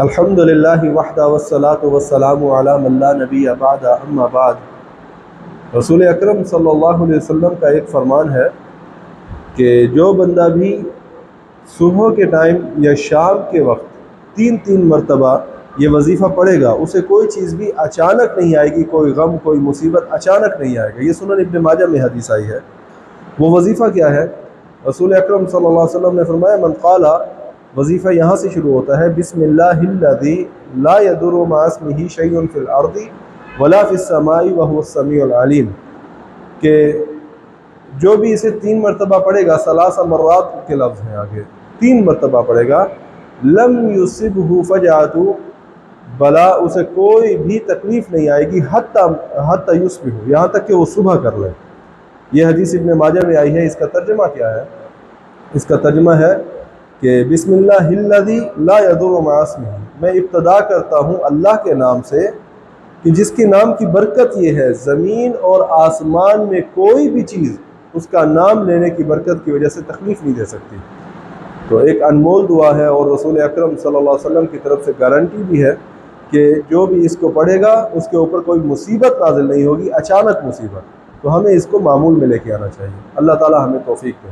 الحمدللہ وحدہ والصلاۃ والسلام علی من لا نبی بعد اما بعد۔ رسول اکرم صلی اللہ علیہ وسلم کا ایک فرمان ہے کہ جو بندہ بھی صبح کے ٹائم یا شام کے وقت تین مرتبہ یہ وظیفہ پڑھے گا، اسے کوئی چیز بھی اچانک نہیں آئے گی، کوئی غم کوئی مصیبت اچانک نہیں آئے گا۔ یہ سنن ابن ماجہ میں حدیث آئی ہے۔ وہ وظیفہ کیا ہے؟ رسول اکرم صلی اللہ علیہ وسلم نے فرمایا من قال، وظیفہ یہاں سے شروع ہوتا ہے، بسم اللہ الذی لا یضر مع اسمہ شیء فی الارض ولا فی السماء وہو السمیع العلیم، کہ جو بھی اسے 3 مرتبہ پڑھے گا، 3 مرات کے لفظ ہیں آگے، 3 مرتبہ پڑھے گا، لم یصبہ فجعۃ، بلا اسے کوئی بھی تکلیف نہیں آئے گی، حتی یصبح، یہاں تک کہ وہ صبح کر لے۔ یہ حدیث ابن ماجہ میں آئی ہے۔ اس کا ترجمہ کیا ہے؟ اس کا ترجمہ ہے کہ بسم اللہ الذی لا یضر مع اسمہ، میں ابتدا کرتا ہوں اللہ کے نام سے کہ جس کے نام کی برکت یہ ہے زمین اور آسمان میں کوئی بھی چیز اس کا نام لینے کی برکت کی وجہ سے تکلیف نہیں دے سکتی۔ تو ایک انمول دعا ہے، اور رسول اکرم صلی اللہ علیہ وسلم کی طرف سے گارنٹی بھی ہے کہ جو بھی اس کو پڑھے گا اس کے اوپر کوئی مصیبت نازل نہیں ہوگی، اچانک مصیبت۔ تو ہمیں اس کو معمول میں لے کے آنا چاہیے۔ اللہ تعالی ہمیں توفیق دے۔